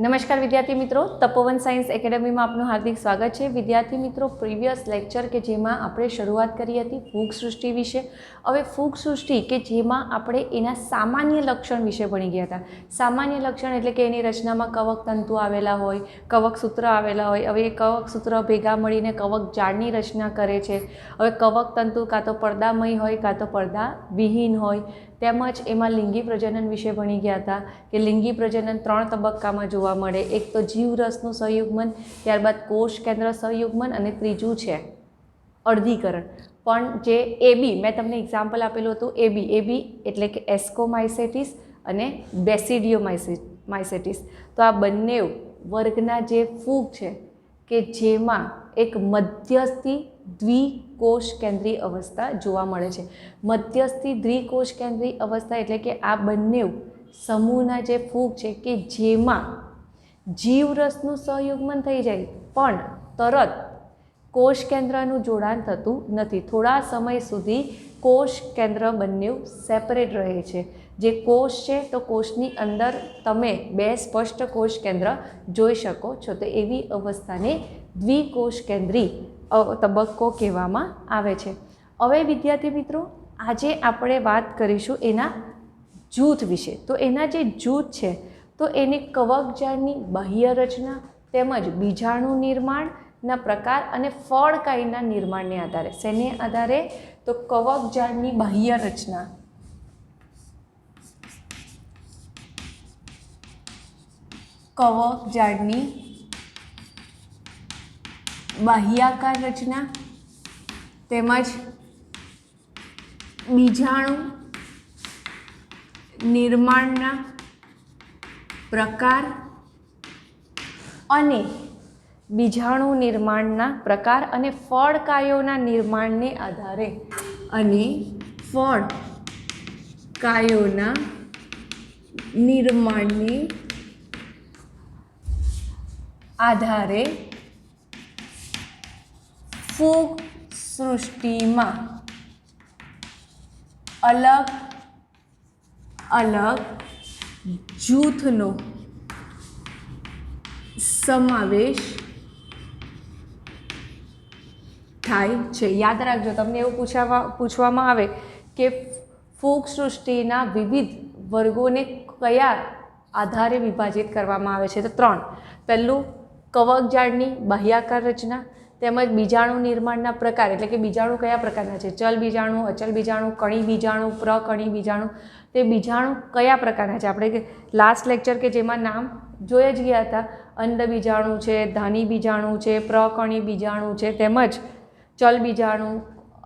નમસ્કાર વિદ્યાર્થી મિત્રો, તપોવન સાયન્સ એકેડમીમાં આપનું હાર્દિક સ્વાગત છે। વિદ્યાર્થી મિત્રો, પ્રીવિયસ લેક્ચર કે જેમાં આપણે શરૂઆત કરી હતી ફૂગ સૃષ્ટિ વિશે। હવે ફૂગ સૃષ્ટિ કે જેમાં આપણે એના સામાન્ય લક્ષણ વિશે ભણી ગયા હતા। સામાન્ય લક્ષણ એટલે કે એની રચનામાં કવક તંતુ આવેલા હોય, કવક સૂત્ર આવેલા હોય। હવે એ કવક સૂત્ર ભેગા મળીને કવક જાળની રચના કરે છે। હવે કવક તંતુ કાં તો પડદામય હોય કાં તો પડદા વિહીન હોય। તેમજ એમાં લિંગી પ્રજનન વિશે ભણી ગયા હતા કે લિંગી પ્રજનન 3 તબક્કામાં જોવા મળે। એક તો જીવરસનું સંયુગ્મન, ત્યારબાદ કોષ કેન્દ્ર સંયુગ્મન અને ત્રીજું છે અર્ધીકરણ। પણ જે એબી મેં તમને એક્ઝામ્પલ આપેલું હતું, એબી એટલે કે એસ્કોમાઇસેટિસ અને બેસિડિયોમાઇસેટિસ। તો આ બંને વર્ગના જે ફૂગ છે કે જેમાં એક મધ્યસ્થી દ્વિકોષ કેન્દ્રીય અવસ્થા જોવા મળે છે। મધ્યસ્થી દ્વિકોષ કેન્દ્રીય અવસ્થા એટલે કે આ બંને સમૂહના જે ફૂગ છે કે જેમાં જીવરસનું સંયુગ્મન થઈ જાય પણ તરત કોષ કેન્દ્રનું જોડાણ થતું નથી। થોડા સમય સુધી કોષ કેન્દ્ર બંને સેપરેટ રહે છે। જે કોષ છે તો કોષની અંદર તમે 2 સ્પષ્ટ કોષ કેન્દ્ર જોઈ શકો છો। તો એવી અવસ્થાને દ્વિકોષ કેન્દ્રી તબક્કો કહેવામાં આવે છે। હવે વિદ્યાર્થી મિત્રો, આજે આપણે વાત કરીશું એના જૂથ વિશે। તો એના જે જૂથ છે તો એની કવકજાળની બાહ્ય રચના તેમજ બીજાણુ નિર્માણના પ્રકાર અને ફળકાયના નિર્માણને આધારે, શેને આધારે? તો કવકજાળની બાહ્ય રચના, કવકજાળની બાહ્યાકાર રચના તેમજ બીજાણુ નિર્માણના પ્રકાર અને બીજાણુ નિર્માણના પ્રકાર અને ફળકાયોના નિર્માણને આધારે ફૂગ સૃષ્ટિમાં અલગ અલગ જૂથનો સમાવેશ થાય છે। યાદ રાખજો, તમને એવું પૂછવામાં આવે કે ફૂગ સૃષ્ટિના વિવિધ વર્ગોને કયા આધારે વિભાજિત કરવામાં આવે છે, તો 3। પહેલું કવકજાળની બાહ્યાકાર રચના તેમજ બીજાણુ નિર્માણના પ્રકાર એટલે કે બીજાણુ કયા પ્રકારના છે, ચલ બીજાણુ, અચલ બીજાણુ, કણી બીજાણુ, પ્રકણી બીજાણુ। તે બીજાણુ કયા પ્રકારના છે? આપણે લાસ્ટ લેક્ચર કે જેમાં નામ જોઈ જ ગયા હતા, અંડ બીજાણુ છે, ધાની બીજાણુ છે, પ્રકણી બીજાણુ છે, તેમજ ચલ બીજાણુ,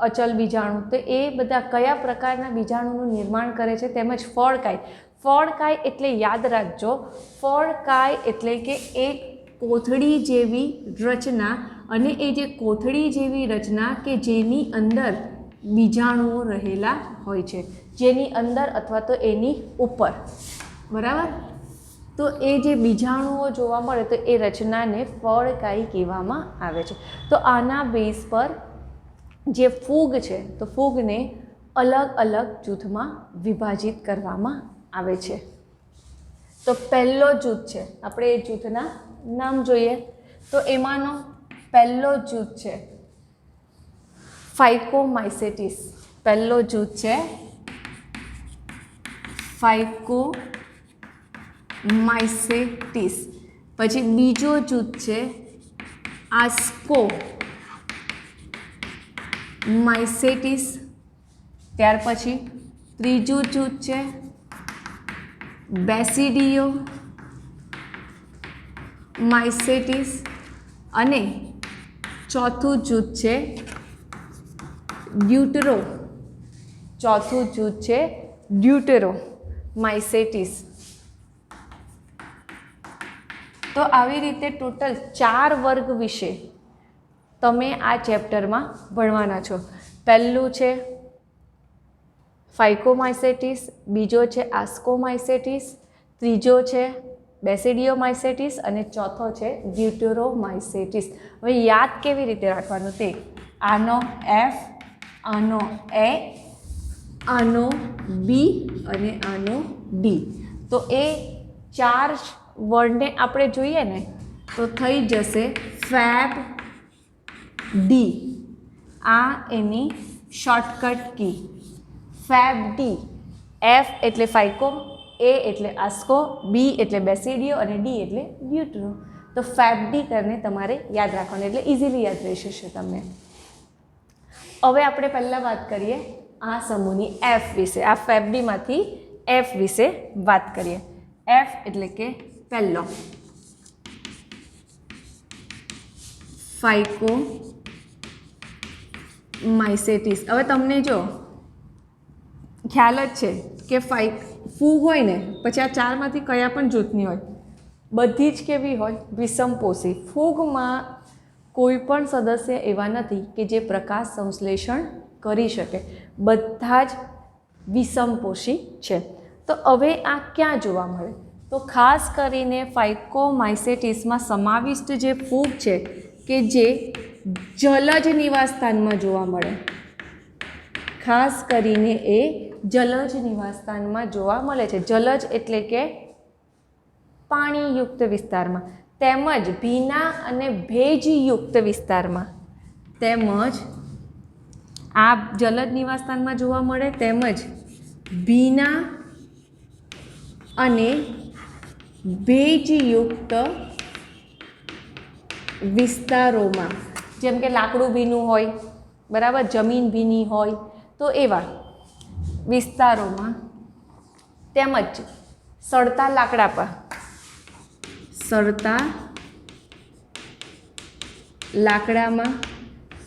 અચલ બીજાણુ। તો એ બધા કયા પ્રકારના બીજાણુનું નિર્માણ કરે છે, તેમજ ફળકાય। ફળકાય એટલે યાદ રાખજો, ફળકાય એટલે કે એક કોથળી જેવી રચના, અને એ જે કોથળી જેવી રચના કે જેની અંદર બીજાણુઓ રહેલા હોય છે, જેની અંદર અથવા તો એની ઉપર, બરાબર? તો એ જે બીજાણુઓ જોવા મળે તો એ રચનાને ફળકાય કહેવામાં આવે છે। તો આના બેઝ પર જે ફૂગ છે તો ફૂગને અલગ અલગ જૂથમાં વિભાજિત કરવામાં આવે છે। તો પહેલો જૂથ છે, આપણે એ જૂથના નામ જોઈએ તો એમાંનો પહેલો જૂથ છે ફાઇકોમાઇસેટિસ। પહેલો જૂથ છે ફાઇકોમાઇસેટિસ। પછી બીજો જૂથ છે આસ્કોમાઇસેટિસ। ત્યાર પછી ત્રીજું જૂથ છે બેસિડિયોમાઇસેટિસ અને ચોથું જૂથ છે ડ્યુટેરોમાઇસેટિસ। તો આવી રીતે ટોટલ 4 વર્ગ વિશે તમે આ ચેપ્ટરમાં ભણવાના છો। પહેલું છે ફાઇકોમાઇસેટિસ, બીજો છે આસ્કોમાઇસેટિસ, ત્રીજો છે બેસિડિયોમાઇસેટિસ અને ચોથો છે ડ્યુટેરોમાઇસેટિસ। હવે યાદ કેવી રીતે રાખવાનું તે, આનો F, આનો A, આનો બી અને આનો ડી. તો એ ચાર વર્ડને આપણે જોઈએ ને તો થઈ જશે ફેબ ડી. આ એની શોર્ટકટ કી ફેબ ડી. એફ એટલે ફાઇકો, એ એટલે આસ્કો, બી એટલે બેસિડિયો અને ડી એટલે બ્યુટ્રો. તો ફેબ ડી કરીને તમારે યાદ રાખવાનું એટલે ઇઝીલી યાદ રહી જશે તમને. હવે આપણે પહેલાં વાત કરીએ આ સમૂહની એફ વિશે. આ ફેબ ડીમાંથી એફ વિશે વાત કરીએ. એફ એટલે કે પહેલો ફાઇકો માઇસેટિસ. હવે તમને જો ખ્યાલ જ છે કે ફૂગ હોય ને પછી આ ચારમાંથી કયા પણ જૂથની હોય બધી જ કેવી હોય વિષમપોષી. ફૂગમાં કોઈ પણ સદસ્ય એવા નથી કે જે પ્રકાશ સંશ્લેષણ કરી શકે, બધા જ વિષમપોષી છે. તો હવે આ ક્યાં જોવા મળે? તો ખાસ કરીને ફાઇકોમાઇસેટિસમાં સમાવિષ્ટ જે ફૂગ છે કે જે જલજ નિવાસસ્થાનમાં જોવા મળે. ખાસ કરીને એ જલજ નિવાસસ્થાનમાં જોવા મળે છે. જલજ એટલે કે પાણીયુક્ત વિસ્તારમાં, તેમજ ભીના અને ભેજયુક્ત વિસ્તારમાં, તેમજ આ જલજ નિવાસસ્થાનમાં જોવા મળે, તેમજ ભીના અને ભેજયુક્ત વિસ્તારોમાં, જેમ કે લાકડું ભીનું હોય, બરાબર, જમીન ભીની હોય, તો એવા વિસ્તારોમાં, તેમજ સડતા લાકડા પર, સડતા લાકડામાં,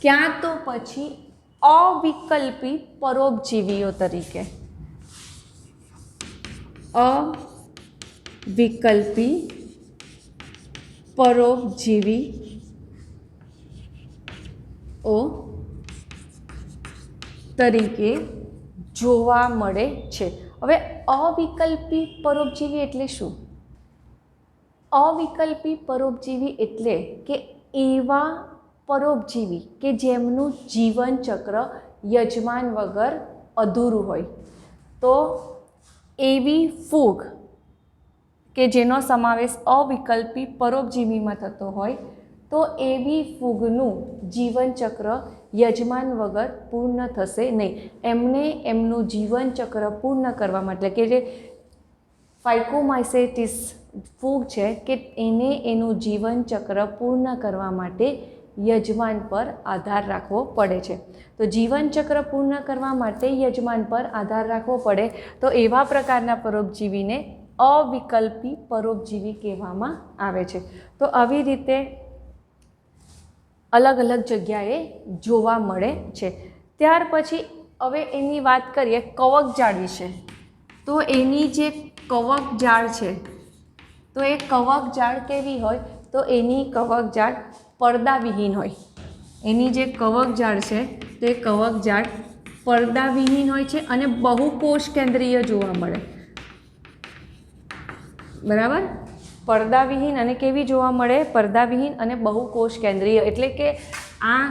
ક્યાં તો પછી અવિકલ્પી પરોપજીવીઓ તરીકે, અવિકલ્પી પરોપજીવીઓ તરીકે જોવા મળે છે. હવે અવિકલ્પી પરોપજીવી એટલે શું? અવિકલ્પી પરોપજીવી એટલે કે એવા પરોપજીવી કે જેમનું જીવન ચક્ર યજમાન વગર અધૂરું હોય. તો એવી ફૂગ કે જેનો સમાવેશ અવિકલ્પી પરોપજીવીમાં થતો હોય તો એવી ફૂગનું જીવન ચક્ર યજમાન વગર પૂર્ણ થશે નહીં. એમને એમનું જીવન ચક્ર પૂર્ણ કરવા માટે કે જે ફાઇકોમાઇસેટિસ ફૂગ છે કે એને એનું જીવન ચક્ર પૂર્ણ કરવા માટે યજમાન પર આધાર રાખવો પડે છે. તો જીવન ચક્ર પૂર્ણ કરવા માટે યજમાન પર આધાર રાખવો પડે તો એવા પ્રકારના પરોપજીવીને અવિકલ્પી પરોપજીવી કહેવામાં આવે છે. તો આવી રીતે અલગ અલગ જગ્યાએ જોવા મળે છે. ત્યાર પછી હવે એની વાત કરીએ કવકજાળ વિશે. તો એની જે કવકજાળ છે તો એ કવકજાળ કેવી હોય? તો એની કવકજાળ પડદાવિહીન હોય. એની જે કવકજાળ છે તો એ કવકજાળ પડદાવિહીન હોય છે અને બહુકોષ કેન્દ્રીય જોવા મળે. બરાબર, પડદાવિહીન અને કેવી જોવા મળે? પડદાવિહીન અને બહુકોષ કેન્દ્રીય. એટલે કે આ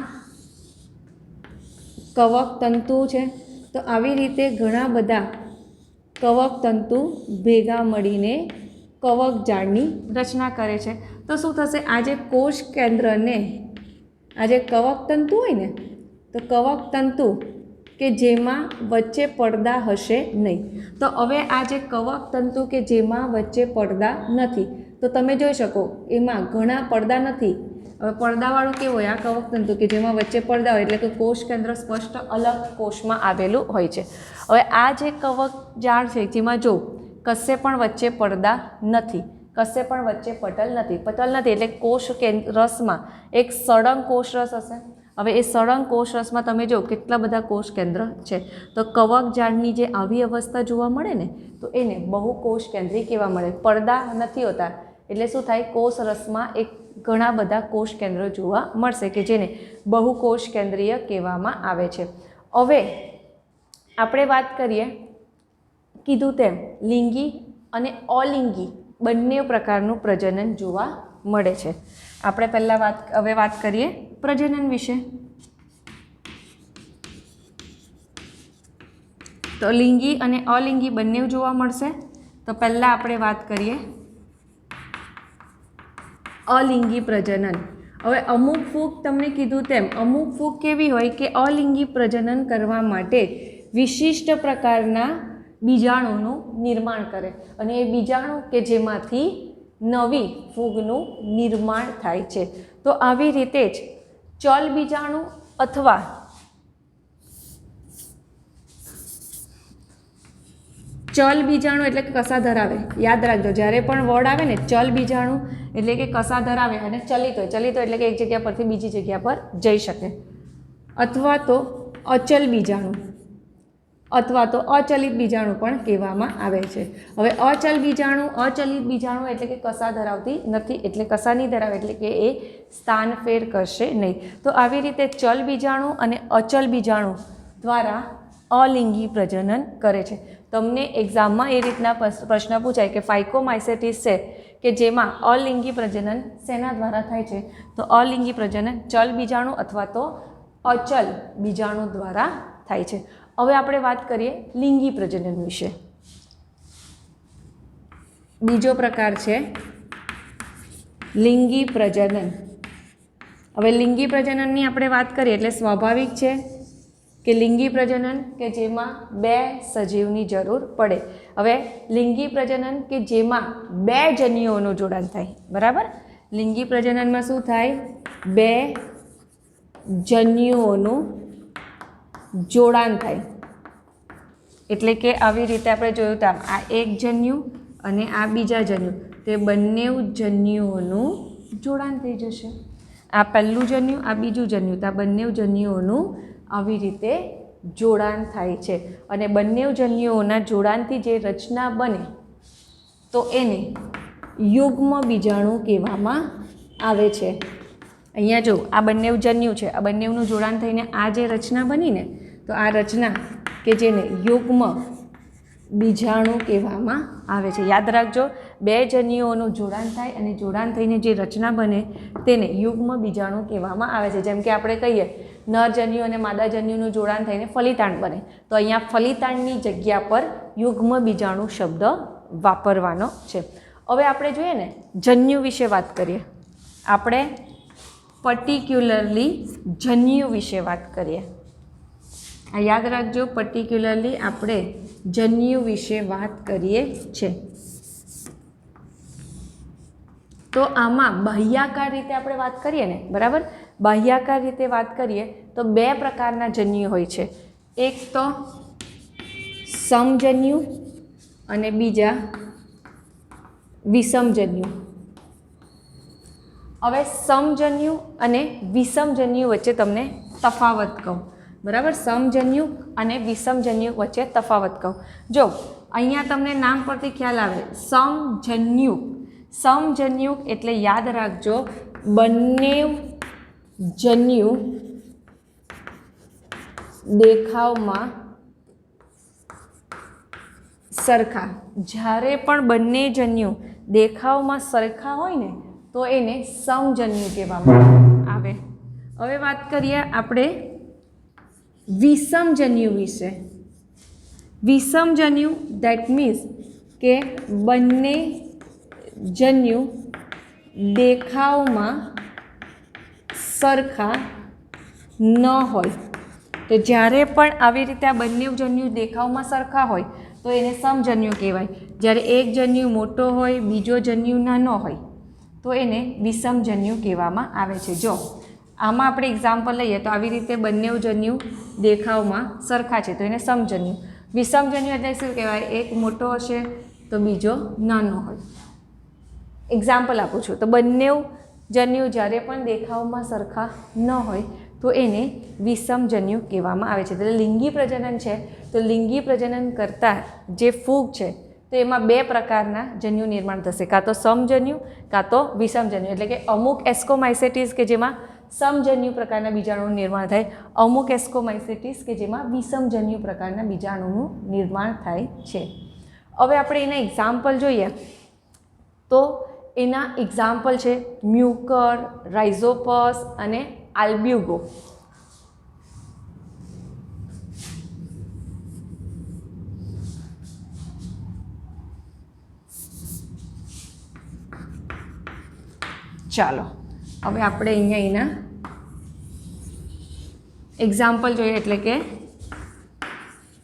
કવક તંતુ છે તો આવી રીતે ઘણા બધા કવક તંતુ ભેગા મળીને કવકજાળની રચના કરે છે. તો શું થશે? આ જે કોષ કેન્દ્રને આ જે કવક તંતુ હોય ને તો કવક તંતુ કે જેમાં વચ્ચે પડદા હશે નહીં. તો હવે આ જે કવક તંતુ કે જેમાં વચ્ચે પડદા નથી તો તમે જોઈ શકો એમાં ઘણા પડદા નથી. હવે પડદાવાળું કેવું હોય? આ કવક તંતુ કે જેમાં વચ્ચે પડદા હોય એટલે કે કોષ કેન્દ્ર સ્પષ્ટ અલગ કોષમાં આવેલું હોય છે. હવે આ જે કવકજાળ છે જેમાં જો કશે પણ વચ્ચે પડદા નથી, કશે પણ વચ્ચે પટલ નથી. પટલ નથી એટલે કોષ રસમાં એક સળંગ કોષ રસ હશે. હવે એ સળંગ કોષ રસમાં તમે જો કેટલા બધા કોષ કેન્દ્ર છે. તો કવકજાળની જે આવી અવસ્થા જોવા મળે ને તો એને બહુકોષ કેન્દ્રી કહેવા મળે. પડદા નથી હોતા એટલે શું થાય? કોષ રસમાં એક ઘણા બધા કોષ કેન્દ્રો જોવા મળશે કે જેને બહુકોષ કેન્દ્રીય કહેવામાં આવે છે. હવે આપણે વાત કરીએ કીધું તેમ લિંગી અને અલિંગી બંને પ્રકારનું પ્રજનન જોવા મળે છે. આપણે પહેલાં વાત કરીએ પ્રજનન વિશે. તો લિંગી અને અલિંગી બંને જોવા મળશે. તો પહેલાં આપણે વાત કરીએ અલિંગી પ્રજનન. હવે અમુક ફૂગ તમને કીધું તેમ અમુક ફૂગ કેવી હોય કે અલિંગી પ્રજનન કરવા માટે વિશિષ્ટ પ્રકારના બીજાણુનું નિર્માણ કરે અને એ બીજાણુ કે જેમાંથી નવી ફૂગનું નિર્માણ થાય છે. તો આવી રીતે જ ચલ બીજાણુ અથવા ચલ બીજાણુ એટલે કે કસા ધરાવે. યાદ રાખજો, જ્યારે પણ વર્ડ આવે ને ચલ બીજાણુ એટલે કે કસા ધરાવે અને ચલિત હોય. ચલિત હોય એટલે કે એક જગ્યા પરથી બીજી જગ્યા પર જઈ શકે. અથવા તો અચલ બીજાણુ અથવા તો અચલિત બીજાણુ પણ કહેવામાં આવે છે. હવે અચલિત બીજાણુ એટલે કે કસા ધરાવતી નથી, એટલે કસા નહીં ધરાવે એટલે કે એ સ્થાન ફેર કરશે નહીં. તો આવી રીતે ચલ બીજાણુ અને અચલ બીજાણુ દ્વારા અલિંગી પ્રજનન કરે છે. તમને એક્ઝામમાં એ રીતના પ્રશ્ન પૂછાય કે ફાઇકોમાઇસેટિસ છે કે જેમાં અલિંગી પ્રજનન શેના દ્વારા થાય છે? તો અલિંગી પ્રજનન ચલ બીજાણુ અથવા તો અચલ બીજાણુ દ્વારા થાય છે. હવે આપણે વાત કરીએ લિંગી પ્રજનન વિશે. બીજો પ્રકાર છે લિંગી પ્રજનન. હવે લિંગી પ્રજનનની આપણે વાત કરીએ એટલે સ્વાભાવિક છે કે લિંગી પ્રજનન કે જેમાં બે સજીવની જરૂર પડે. હવે લિંગી પ્રજનન કે જેમાં બે જન્યુઓનું જોડાણ થાય. બરાબર, લિંગી પ્રજનનમાં શું થાય? બે જન્યુઓનું જોડાણ થાય. એટલે કે આવી રીતે આપણે જોયું તેમ આ એક જન્યુ અને આ બીજા જન્યુ, તે બંને જન્યુઓનું જોડાણ થઈ જશે. આ પહેલું જન્યુ, આ બીજું જન્યુ, તો આ બંને જન્યુઓનું આવી રીતે જોડાણ થાય છે. અને બંને જન્યુઓના જોડાણથી જે રચના બને તો એને યુગ્મ બીજાણુ કહેવામાં આવે છે. અહીંયા જો આ બંને જન્યુ છે, આ બંનેનું જોડાણ થઈને આ જે રચના બની ને, તો આ રચના કે જેને યુગ્મ બીજાણુ કહેવામાં આવે છે. યાદ રાખજો, બે જન્યુઓનું જોડાણ થાય અને જોડાણ થઈને જે રચના બને તેને યુગ્મ બીજાણુ કહેવામાં આવે છે. જેમ કે આપણે કહીએ નર જન્યુ અને માદા જન્યુનું જોડાણ થઈને ફલિતાંડ બને, તો અહીંયા ફલિતાંડની જગ્યા પર યુગ્મ બીજાણુ શબ્દ વાપરવાનો છે. હવે આપણે જોઈએ ને જન્યુ વિશે વાત કરીએ. આપણે પર્ટિક્યુલરલી જન્યુ વિશે વાત કરીએ. આ યાદ રાખજો, પર્ટિક્યુલરલી આપણે જન્યુ વિશે વાત કરીએ છીએ. તો આમાં બાહ્યાકાર રીતે આપણે વાત કરીએ ને, બરાબર, બાહ્યાકાર રીતે વાત કરીએ તો બે પ્રકારના જન્યુ હોય છે. એક તો સમજન્યુ અને બીજા વિષમજન્યુ. હવે સમજન્યુ અને વિષમજન્યુ વચ્ચે તમને તફાવત કહું. બરાબર, સમજન્યુ અને વિષમજન્યુ વચ્ચે તફાવત કહું. જો અહીંયા તમને નામ પરથી ખ્યાલ આવે, સમજન્યુ. સમજન્યુ એટલે યાદ રાખજો બંને જન્યુ દેખાવમાં સરખા. જ્યારે પણ બંને જન્યુ દેખાવમાં સરખા હોય ને તો એને સમજન્યુ કહેવામાં આવે. હવે વાત કરીએ આપણે વિષમજન્યુ વિશે. વિષમજન્યુ દેટ મીન્સ કે બંને જન્યુ દેખાવમાં સરખા ન હોય. તો જ્યારે પણ આવી રીતે આ બંને જન્યુ દેખાવમાં સરખા હોય તો એને સમજન્યુ કહેવાય. જ્યારે એક જન્યુ મોટો હોય, બીજો જન્યુ નાનો હોય તો એને વિષમજન્યુ કહેવામાં આવે છે. જો આમાં આપણે એક્ઝામ્પલ લઈએ તો આવી રીતે બંને જન્યુ દેખાવમાં સરખા છે તો એને સમજન્યુ. વિષમજન્યુ એટલે શું કહેવાય? એક મોટો હશે તો બીજો નાનો હોય. એક્ઝામ્પલ આપું છું, તો બંને જન્યુ જ્યારે પણ દેખાવમાં સરખા ન હોય તો એને વિષમજન્યુ કહેવામાં આવે છે. એટલે લિંગી પ્રજનન છે તો લિંગી પ્રજનન કરતાં જે ફૂગ છે તો એમાં બે પ્રકારના જન્યુ નિર્માણ થશે, કાં તો સમજન્યુ કાં તો વિષમજન્યુ. એટલે કે અમુક એસ્કોમાઇસેટિસ કે જેમાં સમજન્યુ પ્રકારના બીજાણુનું નિર્માણ થાય, અમુક એસ્કોમાઇસેટિસ કે જેમાં વિષમજન્યુ પ્રકારના બીજાણુનું નિર્માણ થાય છે. હવે આપણે એના એક્ઝામ્પલ જોઈએ તો એના એક્ઝામ્પલ છે મ્યુકર, રાઇઝોપસ અને આલ્બ્યુગો. ચાલો હવે આપણે અહીંયા એના એક્ઝામ્પલ જોઈએ, એટલે કે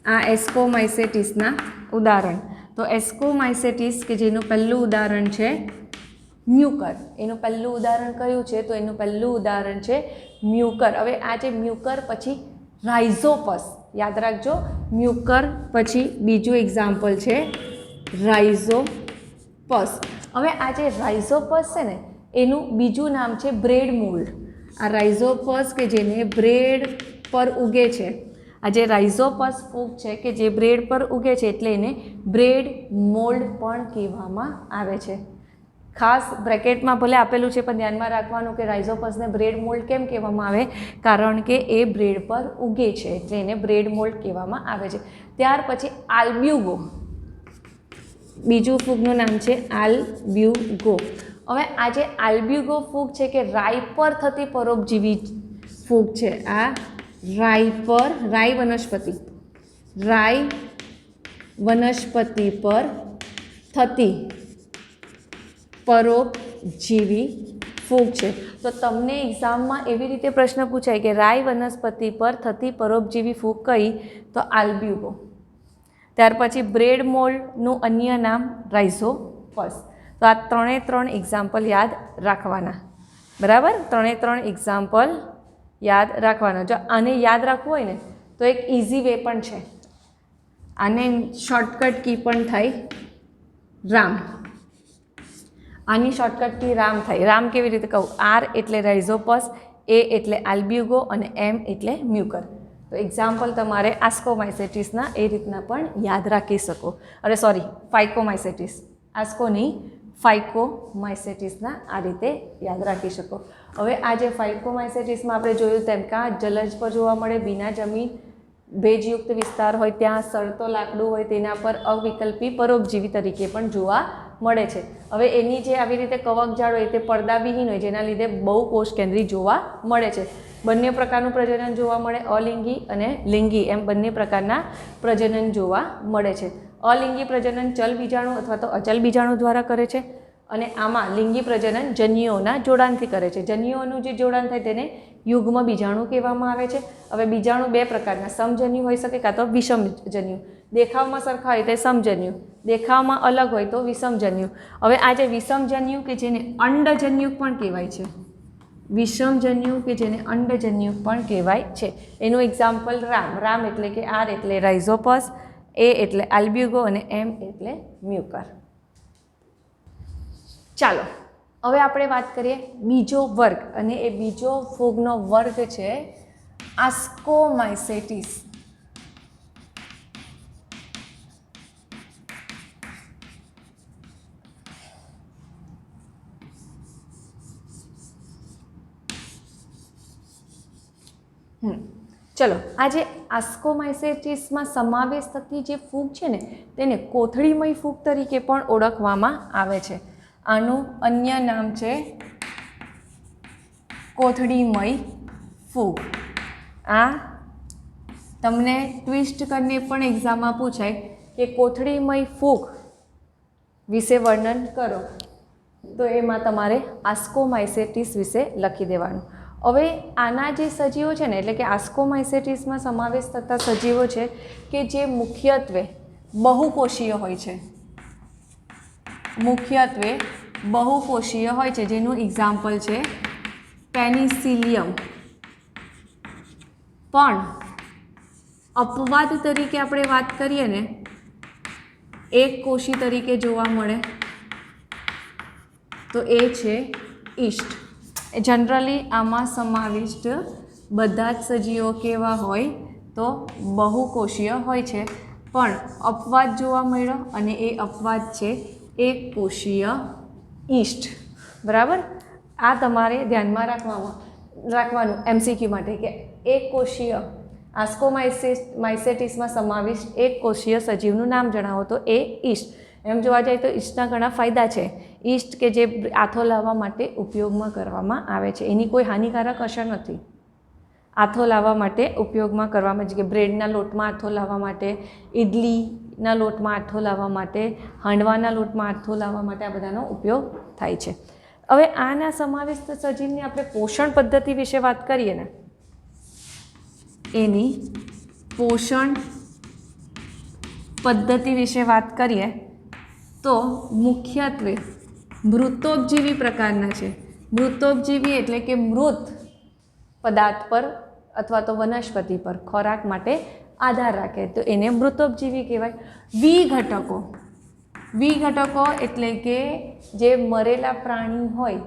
આ એસ્કોમાઇસેટિસના ઉદાહરણ. તો એસ્કોમાઇસેટિસ કે જેનું પહેલું ઉદાહરણ છે મ્યુકર. એનું પહેલું ઉદાહરણ કયું છે? તો એનું પહેલું ઉદાહરણ છે મ્યુકર. હવે આ જે મ્યુકર પછી રાઇઝોપસ, યાદ રાખજો, મ્યુકર પછી બીજું એક્ઝામ્પલ છે રાઇઝોપસ. હવે આ જે રાઇઝોપસ છે ને એનું બીજું નામ છે બ્રેડ મોલ્ડ. આ રાઇઝોપસ કે જેને બ્રેડ પર ઉગે છે, આ જે રાઇઝોપસ ફૂગ છે કે જે બ્રેડ પર ઉગે છે એટલે એને બ્રેડ મોલ્ડ પણ કહેવામાં આવે છે. ખાસ બ્રેકેટમાં ભલે આપેલું છે પણ ધ્યાનમાં રાખવાનું કે રાઇઝોપસને બ્રેડ મોલ્ડ કેમ કહેવામાં આવે? કારણ કે એ બ્રેડ પર ઉગે છે એટલે એને બ્રેડ મોલ્ડ કહેવામાં આવે છે. ત્યાર પછી આલ્બ્યુગો, બીજું ફૂગનું નામ છે આલ્બ્યુગો. હવે આ જે આલ્બ્યુગો ફૂગ છે કે રાઈ પર થતી પરોપજીવી ફૂગ છે. આ રાઈ વનસ્પતિ પર થતી પરોપજીવી ફૂગ છે. તો તમને એક્ઝામમાં એવી રીતે પ્રશ્ન પૂછાય કે રાઈ વનસ્પતિ પર થતી પરોપજીવી ફૂગ કઈ? તો આલ્બ્યુગો. ત્યાર પછી બ્રેડ મોલ્ડનું અન્ય નામ રાઇઝોપસ. તો આ 3 એક્ઝામ્પલ યાદ રાખવાના, બરાબર? 3 એક્ઝામ્પલ યાદ રાખવાના. જો આને યાદ રાખવું હોય ને તો એક ઇઝી વે પણ છે, આને શોર્ટકટ કી પણ થાય રામ. આની શોર્ટકટ કી રામ થાય. રામ કેવી રીતે કહું? આર એટલે રાઇઝોપસ, એ એટલે આલ્બ્યુગો અને એમ એટલે મ્યુકર. તો એક્ઝામ્પલ તમારે આસ્કોમાઇસેટિસના એ રીતના પણ યાદ રાખી શકો. અરે સોરી, ફાઇકોમાઇસેટિસ, આસ્કો નહીં, ફાઇકોમાઇસેટિસના આ રીતે યાદ રાખી શકો. હવે આ જે ફાઇકોમાઇસેટિસમાં આપણે જોયું તેમ કે જલજ પર જોવા મળે, ભીના જમીન, ભેજયુક્ત વિસ્તાર હોય ત્યાં સળતો લાકડું હોય તેના પર અવિકલ્પી પરોપજીવી તરીકે પણ જોવા મળે છે. હવે એની જે આવી રીતે કવક જાળ હોય તે પડદાવિહીન હોય જેના લીધે બહુ કોષ કેન્દ્રી જોવા મળે છે. બંને પ્રકારનું પ્રજનન જોવા મળે, અલિંગી અને લિંગી એમ બંને પ્રકારના પ્રજનન જોવા મળે છે. અલિંગી પ્રજનન ચલ બીજાણુ અથવા તો અચલ બીજાણુ દ્વારા કરે છે અને આમાં લિંગી પ્રજનન જન્યુઓના જોડાણથી કરે છે. જન્યુઓનું જે જોડાણ થાય તેને યુગ્મ બીજાણુ કહેવામાં આવે છે. હવે બીજાણુ 2 પ્રકારના, સમજન્યુ હોઈ શકે કાં તો વિષમજન્યુ. દેખાવમાં સરખા હોય તે સમજન્યુ, દેખાવમાં અલગ હોય તો વિષમજન્યુ. હવે આ જે વિષમજન્યુ કે જેને અંડજન્યુ પણ કહેવાય છે, વિષમજન્યુ કે જેને અંડજન્યુ પણ કહેવાય છે, એનું એક્ઝામ્પલ રામ એટલે કે આર એટલે રાઇઝોપસ, એ એટલે આલ્બ્યુગો અને એમ એટલે મ્યુકર. ચાલો હવે આપણે વાત કરીએ બીજો વર્ગ, અને એ બીજો ફૂગનો વર્ગ છે આસ્કોમાઇસેટિસ. ચલો, આ જે આસ્કોમાઇસેટિસમાં સમાવેશ થતી જે ફૂગ છે ને તેને કોથળીમય ફૂગ તરીકે પણ ઓળખવામાં આવે છે. આનું અન્ય નામ છે કોથળીમય ફૂગ. આ તમને ટ્વિસ્ટ કરીને પણ એક્ઝામમાં પૂછાય કે કોથળીમય ફૂગ વિશે વર્ણન કરો, તો એમાં તમારે આસ્કોમાઇસેટિસ વિશે લખી દેવાનું. હવે આના જે સજીવો છે ને એટલે કે આસ્કોમાઇસેટિસમાં સમાવેશ થતા સજીવો છે કે જે મુખ્યત્વે બહુકોષીય હોય છે, મુખ્યત્વે બહુકોષીય હોય છે, જેનું એક્ઝામ્પલ છે પેનિસિલિયમ. પણ અપવાદ તરીકે આપણે વાત કરીએ ને એક કોષી તરીકે જોવા મળે તો એ છે ઈસ્ટ. જનરલી આમાં સમાવિષ્ટ બધા જ સજીવો કેવા હોય તો બહુકોષીય હોય છે, પણ અપવાદ જોવા મળ્યો અને એ અપવાદ છે એક કોષીય ઈસ્ટ. બરાબર? આ તમારે ધ્યાનમાં રાખવાનું એમસીક્યુ માટે કે એક કોષીય આસ્કોમાઇસેટિસમાં સમાવિષ્ટ એક કોષીય સજીવનું નામ જણાવો તો એ ઈસ્ટ. એમ જોવા જાય તો ઈસ્ટના ઘણા ફાયદા છે. ઈસ્ટ કે જે આથો લાવવા માટે ઉપયોગમાં કરવામાં આવે છે, એની કોઈ હાનિકારક અસર નથી. આથો લાવવા માટે ઉપયોગમાં કરવામાં, જે કે બ્રેડના લોટમાં આથો લાવવા માટે, ઇડલીના લોટમાં આથો લાવવા માટે, હાંડવાના લોટમાં આથો લાવવા માટે આ બધાનો ઉપયોગ થાય છે. હવે આના સમાવિષ્ટ સજીવની આપણે પોષણ પદ્ધતિ વિશે વાત કરીએ ને, એની પોષણ પદ્ધતિ વિશે વાત કરીએ તો મુખ્યત્વે મૃતોપજીવી પ્રકારના છે. મૃતોપજીવી એટલે કે મૃત પદાર્થ પર અથવા તો વનસ્પતિ પર ખોરાક માટે આધાર રાખે તો એને મૃતોપજીવી કહેવાય. વિઘટકો એટલે કે જે મરેલા પ્રાણી હોય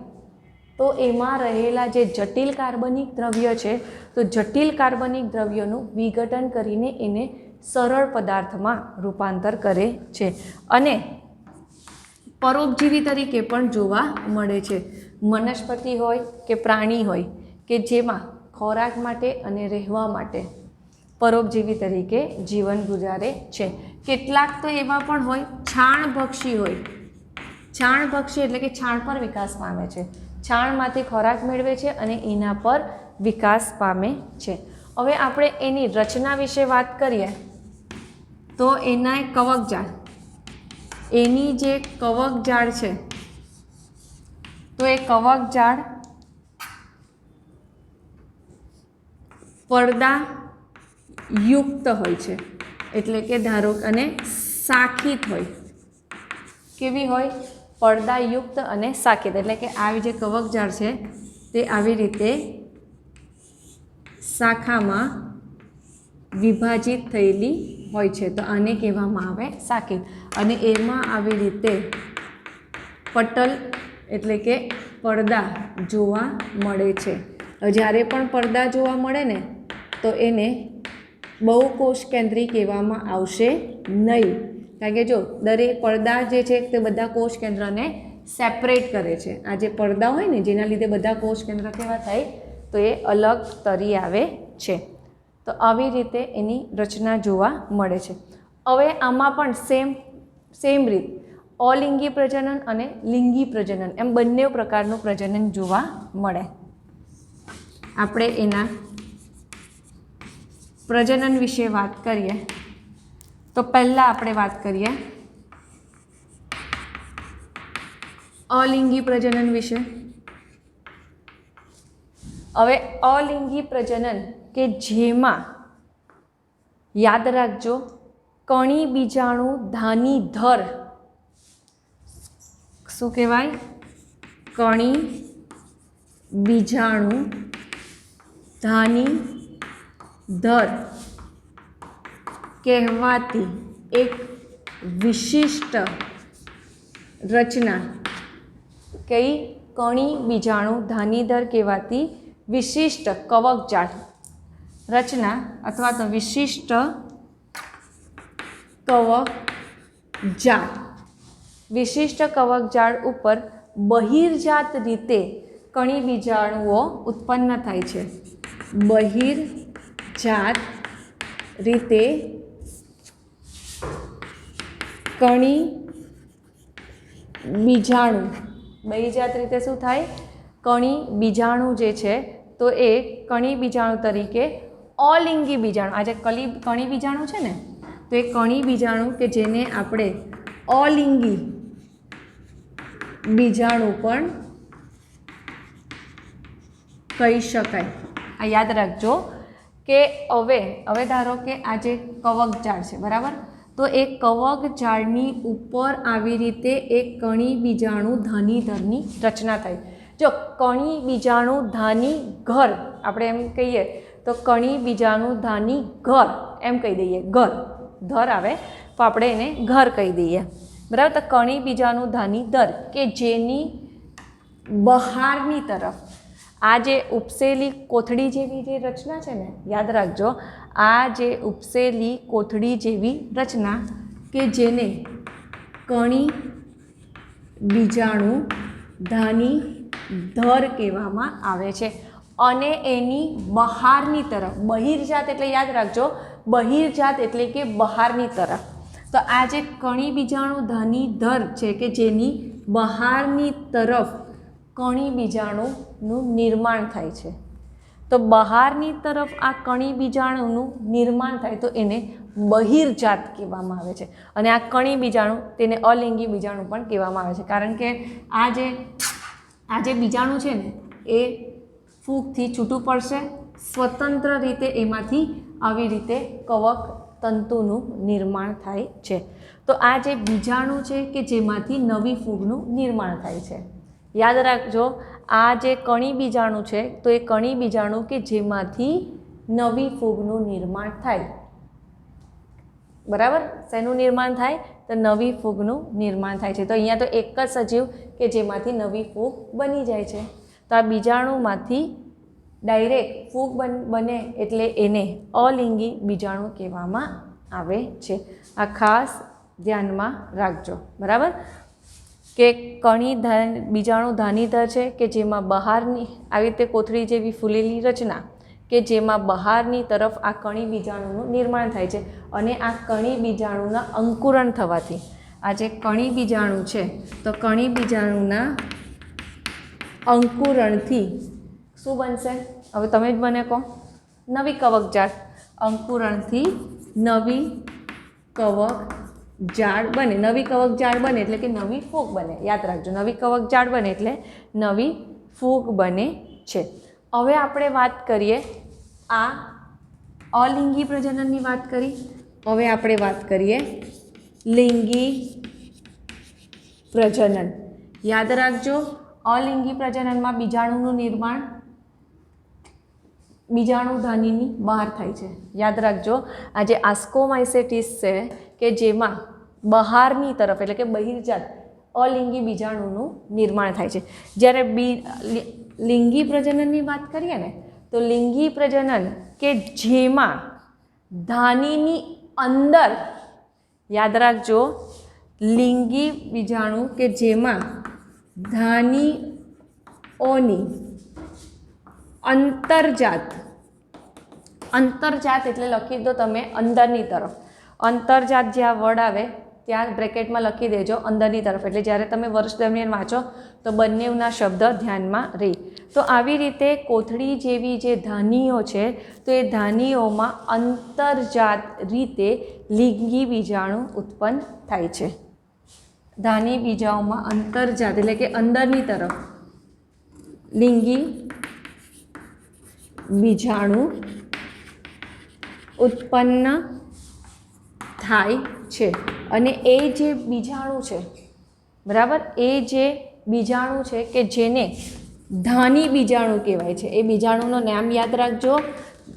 તો એમાં રહેલા જે જટિલ કાર્બનિક દ્રવ્ય છે તો જટિલ કાર્બનિક દ્રવ્યોનું વિઘટન કરીને એને સરળ પદાર્થમાં રૂપાંતર કરે છે. અને પરોપજીવી તરીકે પણ જોવા મળે છે. વનસ્પતિ હોય કે પ્રાણી હોય કે જેમાં ખોરાક માટે અને રહેવા માટે પરોપજીવી તરીકે જીવન ગુજારે છે. કેટલાક તો એવા પણ હોય છાણભક્ષી હોય. છાણભક્ષી એટલે કે છાણ પર વિકાસ પામે છે. છાણમાંથી ખોરાક મેળવે છે અને એના પર વિકાસ પામે છે. હવે આપણે એની રચના વિશે વાત કરીએ તો એના કવકજાળ, એની જે કવકજાળ છે તો એ કવકજાળ પડદા યુક્ત હોય છે. એટલે કે ધારો અને શાખિત હોય. કેવી હોય? પડદાયુક્ત અને શાખિત. એટલે કે આવી જે કવકજાળ છે તે આવી રીતે શાખામાં વિભાજિત થયેલી હોય છે તો આને કહેવામાં આવે શાખિત. અને એમાં આવી રીતે પટલ એટલે કે પડદા જોવા મળે છે. જ્યારે પણ પડદા જોવા મળે ને તો એને બહુકોષ કેન્દ્રી કહેવામાં આવશે નહીં. કારણ કે જો દરેક પડદા જે છે તે બધા કોષ કેન્દ્રને સેપરેટ કરે છે. આ જે પડદા હોય ને જેના લીધે બધા કોષ કેન્દ્ર કેવા થાય તો એ અલગ તરી આવે છે. તો આવી રીતે એની રચના જોવા મળે છે. હવે આમાં પણ સેમ રીત અલિંગી પ્રજનન અને લિંગી પ્રજનન એમ બંને પ્રકારનું પ્રજનન જોવા મળે. આપણે એના પ્રજનન વિશે વાત કરીએ તો પહેલાં આપણે વાત કરીએ અલિંગી પ્રજનન વિશે. હવે અલિંગી પ્રજનન કે જેમાં યાદ રાખજો કણી બીજાણુ ધાનીધર, શું કહેવાય? કણી બીજાણુ ધાનીધર કહેવાતી એક વિશિષ્ટ રચના, કઈ? કણી બીજાણુ ધાનીધર કહેવાતી વિશિષ્ટ કવકજાળ રચના અથવા તો વિશિષ્ટ કવકજાળ. વિશિષ્ટ કવકજાળ ઉપર બહિર્જાત રીતે કણી બીજાણુઓ ઉત્પન્ન થાય છે. બહિર્જાત રીતે કણી બીજાણુ, બહિર્જાત રીતે શું થાય? કણી બીજાણુ જે છે તો એ કણી બીજાણુ તરીકે અલિંગી બીજાણુ, આ જે કણી બીજાણુ છે ને તો એ કણી બીજાણુ કે જેને આપણે અલિંગી બીજાણુ પણ કહી શકાય. આ યાદ રાખજો કે હવે ધારો કે આ જે કવકજાળ છે બરાબર, તો એ કવકજાળની ઉપર આવી રીતે એક કણી બીજાણુ ધાનીધરની રચના થાય. જો કણી બીજાણુ ધાનીઘર આપણે એમ કહીએ તો કણી બીજાણુ ધાનીઘર એમ કહી દઈએ. ઘર ધર આવે તો આપણે એને ઘર કહી દઈએ બરાબર. તો કણી બીજાણુ ધાનીધર કે જેની બહારની તરફ આ જે ઉપસેલી કોથળી જેવી જે રચના છે ને, યાદ રાખજો આ જે ઉપસેલી કોથળી જેવી રચના કે જેને કણી બીજાણુ ધાનીધર કહેવામાં આવે છે. અને એની બહારની તરફ બહિર્જાત એટલે યાદ રાખજો બહિર્જાત એટલે કે બહારની તરફ. તો આ જે કણી બીજાણુ ધાનીધર છે કે જેની બહારની તરફ કણી બીજાણુનું નિર્માણ થાય છે. તો બહારની તરફ આ કણી બીજાણુનું નિર્માણ થાય તો એને બહિર્જાત કહેવામાં આવે છે. અને આ કણી બીજાણુ તેને અલિંગી બીજાણુ પણ કહેવામાં આવે છે. કારણ કે આ જે આ જે બીજાણુ છે ને એ ફૂગથી છૂટું પડશે, સ્વતંત્ર રીતે એમાંથી આવી રીતે કવક તંતુનું નિર્માણ થાય છે. તો આ જે બીજાણુ છે કે જેમાંથી નવી ફૂગનું નિર્માણ થાય છે. યાદ રાખજો, આ જે કણી બીજાણુ છે તો એ કણી બીજાણુ કે જેમાંથી નવી ફૂગનું નિર્માણ થાય. બરાબર, શેનું નિર્માણ થાય? તો નવી ફૂગનું નિર્માણ થાય છે. તો અહીંયા તો એક જ સજીવ કે જેમાંથી નવી ફૂગ બની જાય છે. તો આ બીજાણુમાંથી ડાયરેક્ટ ફૂગ બને એટલે એને અલિંગી બીજાણુ કહેવામાં આવે છે. આ ખાસ ધ્યાનમાં રાખજો. બરાબર, કે કણી બીજાણુ ધાનીધર છે કે જેમાં બહારની આવી રીતે કોથળી જેવી ફૂલેલી રચના કે જેમાં બહારની તરફ આ કણી બીજાણુનું નિર્માણ થાય છે. અને આ કણી બીજાણુના અંકુરણ થવાથી, આ જે કણી બીજાણુ છે તો કણી બીજાણુના અંકુરણથી શું બનશે? હવે તમે જ મને કહો. નવી કવકજાળ. અંકુરણથી નવી કવકજાળ બને. નવી કવકજાળ બને એટલે કે નવી ફૂગ બને. યાદ રાખજો, નવી કવકજાળ બને એટલે નવી ફૂગ બને છે. હવે આપણે વાત કરીએ, આ અલિંગી પ્રજનનની વાત કરી. હવે આપણે વાત કરીએ લિંગી પ્રજનન. યાદ રાખજો, અલિંગી પ્રજનનમાં બીજાણુનું નિર્માણ બીજાણુધાનીની બહાર થાય છે. યાદ રાખજો, આ જે આસ્કોમાઇસેટિસ છે કે જેમાં બહારની તરફ એટલે કે બહિર્જાત અલિંગી બીજાણુનું નિર્માણ થાય છે. જ્યારે લિંગી પ્રજનનની વાત કરીએ ને તો લિંગી પ્રજનન કે જેમાં ધાનીની અંદર, યાદ રાખજો, લિંગી બીજાણુ કે જેમાં ધાનીઓની અંતરજાત એટલે લખી દો તમે અંદરની તરફ. અંતરજાત જ્યાં વર્ડ આવે ત્યાં બ્રેકેટમાં લખી દેજો અંદરની તરફ, એટલે જ્યારે તમે વર્ષ દરમિયાન વાંચો તો બંનેના શબ્દ ધ્યાનમાં રહે. તો આવી રીતે કોથળી જેવી જે ધાનીઓ છે તો એ ધાનીઓમાં અંતરજાત રીતે લિંગી બીજાણુ ઉત્પન્ન થાય છે. ધાની બીજાઓમાં અંતરજાત એટલે કે અંદરની તરફ લિંગી બીજાણુ ઉત્પન્ન થાય છે. અને એ જે બીજાણુ છે, બરાબર, એ જે બીજાણુ છે કે જેને ધાની બીજાણુ કહેવાય છે, એ બીજાણુનું નામ યાદ રાખજો,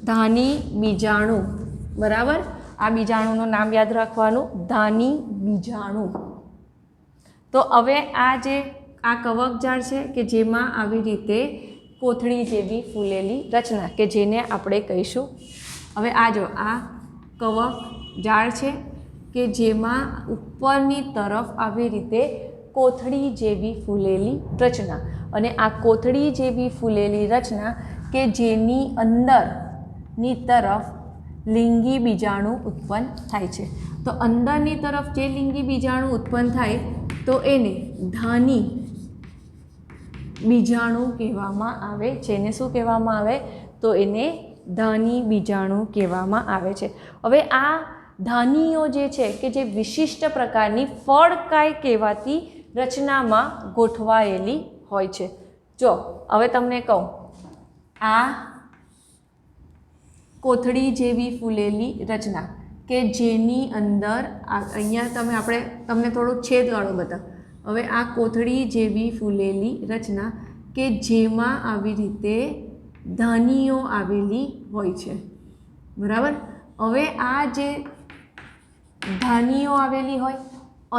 ધાની બીજાણુ. બરાબર, આ બીજાણુનું નામ યાદ રાખવાનું, ધાની બીજાણુ. તો હવે આ જે આ કવકજાળ છે કે જેમાં આવી રીતે કોથળી જેવી ફૂલેલી રચના કે જેને આપણે કહીશું. હવે આ જો આ કવકજાળ છે કે જેમાં ઉપરની તરફ આવી રીતે કોથળી જેવી ફૂલેલી રચના, અને આ કોથળી જેવી ફૂલેલી રચના કે જેની અંદરની તરફ લિંગી બીજાણુ ઉત્પન્ન થાય છે. તો અંદરની તરફ જે લિંગી બીજાણુ ઉત્પન્ન થાય તો એને ધાની બીજાણુ કહેવામાં આવે છે. એને શું કહેવામાં આવે? તો એને ધાની બીજાણુ કહેવામાં આવે છે. હવે આ ધાનીઓ જે છે કે જે વિશિષ્ટ પ્રકારની ફળકાય કહેવાતી રચનામાં ગોઠવાયેલી હોય છે. જો હવે તમને કહું, આ કોથળી જેવી ફૂલેલી રચના કે જેની અંદર અહીંયા તમને થોડું છેદવાળું બતાવ. હવે આ કોથળી જેવી ફૂલેલી રચના કે જેમાં આવી રીતે ધાનીઓ આવેલી હોય છે. બરાબર, હવે આ જે ધાનીઓ આવેલી હોય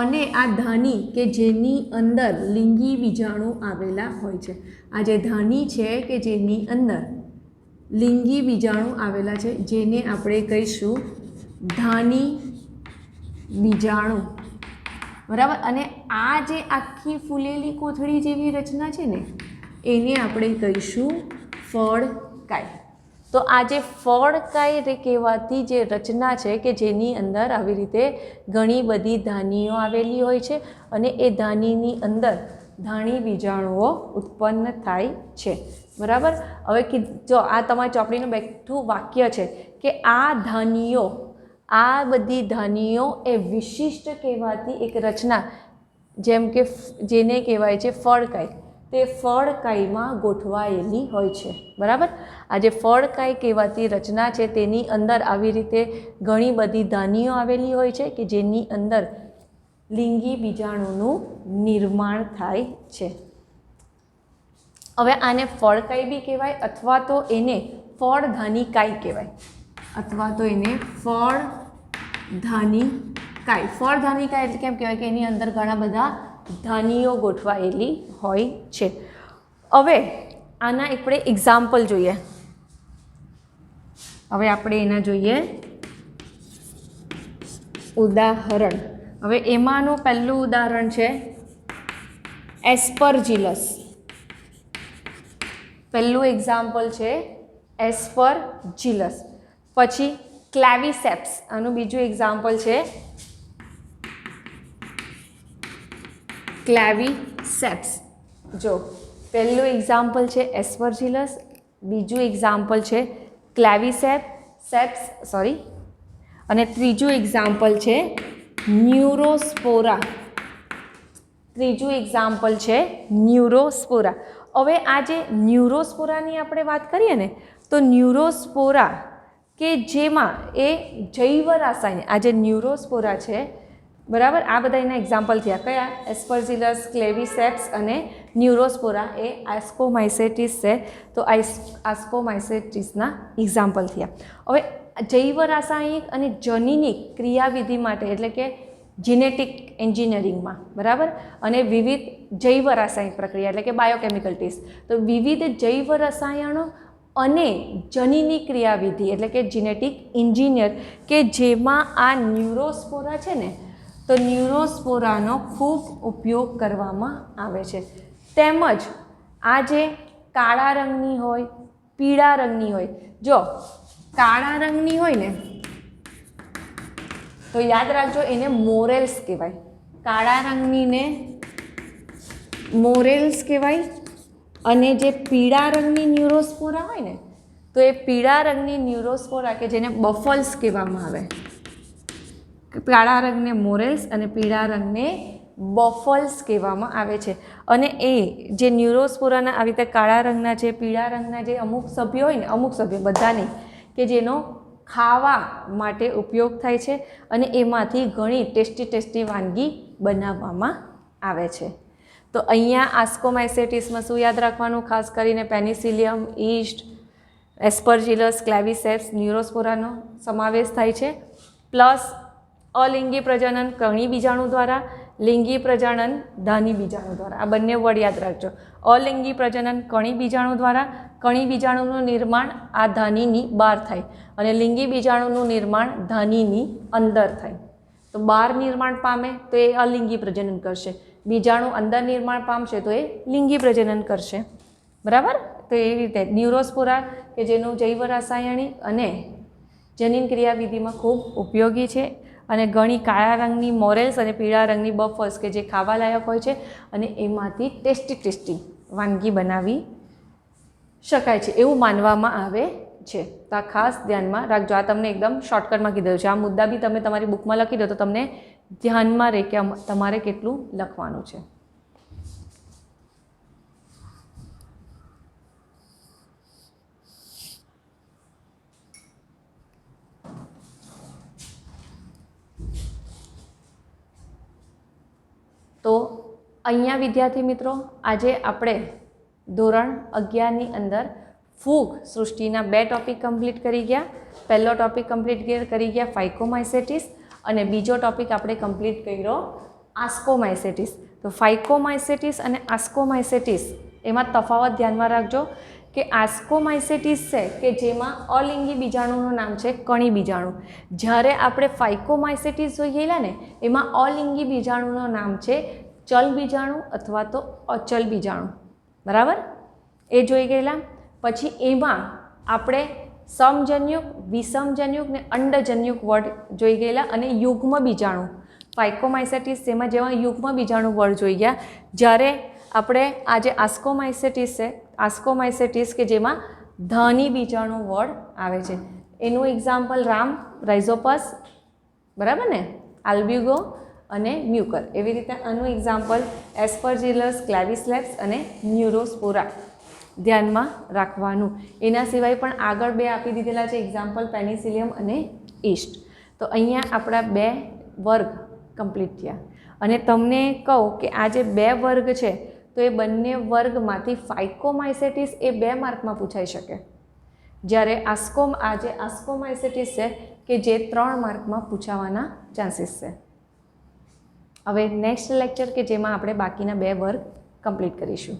અને આ ધાની કે જેની અંદર લિંગી બીજાણુ આવેલા હોય છે. આ જે ધાની છે કે જેની અંદર લિંગી બીજાણુ આવેલા છે જેને આપણે કહીશું ધાની બીજાણુ. બરાબર, અને આ જે આખી ફૂલેલી કોથળી જેવી રચના છે ને એને આપણે કહીશું ફળકાય. તો આ જે ફળકાય કહેવાતી જે રચના છે કે જેની અંદર આવી રીતે ઘણી બધી ધાનીઓ આવેલી હોય છે અને એ ધાનીની અંદર ધાણી બીજાણુઓ ઉત્પન્ન થાય છે. બરાબર, હવે જો આ તમારી ચોપડીનું બેઠું વાક્ય છે કે આ ધાનીઓ, આ બધી ધાનીઓ એ વિશિષ્ટ કહેવાતી એક રચના, જેમ કે જેને કહેવાય છે ફળકાય. તે ફળકાઈમાં ગોઠવાયેલી હોય છે, બરાબર. આ જે ફળકાઈ કહેવાતી રચના છે તેની અંદર આવી રીતે ઘણી બધી ધાનીઓ આવેલી હોય છે કે જેની અંદર લિંગી બીજાણુનું નિર્માણ થાય છે. હવે આને ફળકાઈ બી કહેવાય અથવા તો એને ફળધાનીકાઈ કહેવાય, અથવા તો એને ફળધાનીકાઈ. ફળધાનીકાઈ એટલે કેમ કહેવાય કે એની અંદર ઘણા બધા ધાનીઓ ગોઠવાયેલી હોય છે. હવે આના આપણે એક્ઝામ્પલ જોઈએ. હવે આપણે એના જોઈએ ઉદાહરણ. હવે એમાંનું પહેલું ઉદાહરણ છે એસ્પરજીલસ. પહેલું એક્ઝામ્પલ છે એસ્પરજીલસ. પછી ક્લેવિસેપ્સ, આનું બીજું એક્ઝામ્પલ છે ક્લેવિસેપ્સ. જો પહેલું એક્ઝામ્પલ છે એસ્પરજીલસ, બીજું એક્ઝામ્પલ છે ક્લેવિસેપ્સ અને ત્રીજું એક્ઝામ્પલ છે ન્યુરોસ્પોરા. ત્રીજું એક્ઝામ્પલ છે ન્યુરોસ્પોરા. હવે આ જે ન્યુરોસ્પોરાની આપણે વાત કરીએ ને, તો ન્યુરોસ્પોરા કે જેમાં એ જૈવ રાસાયણિક, આ જે ન્યુરોસ્પોરા છે, બરાબર, આ બધા એના એક્ઝામ્પલ થયા. કયા? એસ્પરજીલસ, ક્લેવિસેપ્સ અને ન્યુરોસ્પોરા એ આસ્કોમાઇસેટિસ છે. તો આસ્કોમાઇસેટિસના એક્ઝામ્પલ થયા. હવે જૈવ રાસાયણિક અને જનીનિક ક્રિયાવિધિ માટે, એટલે કે જીનેટિક એન્જિનિયરિંગમાં, બરાબર, અને વિવિધ જૈવ રાસાયણિક પ્રક્રિયા એટલે કે બાયોકેમિકલ ટેસ્ટ, તો વિવિધ જૈવ રસાયણો અને જનીનિક ક્રિયાવિધિ એટલે કે જીનેટિક એન્જિનિયર કે જેમાં આ ન્યુરોસ્પોરા છે ને, તો ન્યુરોસ્પોરાનો ખૂબ ઉપયોગ કરવામાં આવે છે. તેમજ આ જે કાળા રંગની હોય, પીળા રંગની હોય, જો કાળા રંગની હોય ને તો યાદ રાખજો એને મોરેલ્સ કહેવાય. કાળા રંગનીને મોરેલ્સ કહેવાય. અને જે પીળા રંગની ન્યુરોસ્પોરા હોય ને, તો એ પીળા રંગની ન્યુરોસ્પોરા કે જેને બફલ્સ કહેવામાં આવે. કાળા રંગને મોરેલ્સ અને પીળા રંગને બફલ્સ કહેવામાં આવે છે. અને એ જે ન્યુરોસ્પોરાના આવી રીતે કાળા રંગના છે, પીળા રંગના જે અમુક સભ્યો હોય ને, અમુક સભ્યો, બધા નહીં, કે જેનો ખાવા માટે ઉપયોગ થાય છે અને એમાંથી ઘણી ટેસ્ટી વાનગી બનાવવામાં આવે છે. તો અહીંયા આસ્કોમાઇસેટિસમાં શું યાદ રાખવાનું? ખાસ કરીને પેનિસિલિયમ, ઈસ્ટ, એસ્પરજીલસ, ક્લેવિસેપ્સ, ન્યુરોસ્પોરાનો સમાવેશ થાય છે. પ્લસ અલિંગી પ્રજનન કણી બીજાણુ દ્વારા, લિંગી પ્રજનન ધાની બીજાણુ દ્વારા. આ બંને વર્ડ યાદ રાખજો. અલિંગી પ્રજનન કણી બીજાણુ દ્વારા, કણી બીજાણુનું નિર્માણ આ ધાનીની બહાર થાય અને લિંગી બીજાણુનું નિર્માણ ધાનીની અંદર થાય. તો બહાર નિર્માણ પામે તો એ અલિંગી પ્રજનન કરશે, બીજાણુ અંદર નિર્માણ પામશે તો એ લિંગી પ્રજનન કરશે, બરાબર. તો એ રીતે ન્યુરોસ્પોરા કે જેનું જૈવ રાસાયણિક અને જનીન ક્રિયાવિધિમાં ખૂબ ઉપયોગી છે અને ઘણી કાળા રંગની મોરેલ્સ અને પીળા રંગની બફલ્સ કે જે ખાવા લાયક હોય છે અને એમાંથી ટેસ્ટી વાનગી બનાવી શકાય છે એવું માનવામાં આવે છે. તો આ ખાસ ધ્યાનમાં રાખજો. આ તમને એકદમ શોર્ટકટમાં કીધું છે. આ મુદ્દા બી તમે તમારી બુકમાં લખી દો તો તમને ધ્યાનમાં રહે કે તમારે કેટલું લખવાનું છે. તો અહીંયા વિદ્યાર્થી મિત્રો, આજે આપણે ધોરણ 11ની અંદર ફૂગ સૃષ્ટિના 2 ટોપિક કમ્પ્લીટ કરી ગયા. પહેલો ટોપિક કમ્પ્લીટ કરી ગયા ફાઇકોમાઇસેટિસ અને બીજો ટોપિક આપણે કમ્પ્લીટ કર્યો આસ્કોમાઇસેટિસ. તો ફાઇકોમાઇસેટિસ અને આસ્કોમાઇસેટિસ એમાં તફાવત ધ્યાનમાં રાખજો કે આસ્કોમાઇસેટિસ છે કે જેમાં અલિંગી બીજાણુનું નામ છે કણી બીજાણુ, જ્યારે આપણે ફાઇકોમાઇસેટિસ જોઈ ગયેલા ને એમાં અલિંગી બીજાણુનું નામ છે ચલ બીજાણુ અથવા તો અચલ બીજાણુ, બરાબર, એ જોઈ ગયેલા. પછી એમાં આપણે સમજન્યુક, વિષમજન્યુક ને અંડજન્યુક વર્ડ જોઈ ગયેલા અને યુગ્મ બીજાણુ ફાઇકોમાઇસેટિસ જેમાં યુગ્મ બીજાણુ વર્ડ જોઈ ગયા. જ્યારે આપણે આજે આસ્કોમાઇસેટિસ છે, આસ્કોમાઇસેટિસ કે જેમાં ધાની બીજાણુ વર્ડ આવે છે. એનું એક્ઝામ્પલ રાઇઝોપસ, બરાબર ને, આલ્બ્યુગો અને મ્યુકર. એવી રીતે આનું એક્ઝામ્પલ એસ્પરજીલસ, ક્લેવિસલેપ્સ અને ન્યુરોસ્પોરા ધ્યાનમાં રાખવાનું. એના સિવાય પણ આગળ બે આપી દીધેલા છે એક્ઝામ્પલ પેનિસિલિયમ અને ઈસ્ટ. તો અહીંયા આપણા 2 વર્ગ કમ્પ્લીટ થયા. અને તમને કહું કે આ જે 2 વર્ગ છે તો એ બંને વર્ગમાંથી ફાઇકોમાઇસેટિસ એ 2 માર્કમાં પૂછાઈ શકે, જ્યારે આ જે આસ્કોમાઇસેટિસ છે કે જે 3 માર્કમાં પૂછાવાના ચાન્સીસ છે. હવે નેક્સ્ટ લેક્ચર કે જેમાં આપણે બાકીના 2 વર્ગ કમ્પ્લીટ કરીશું.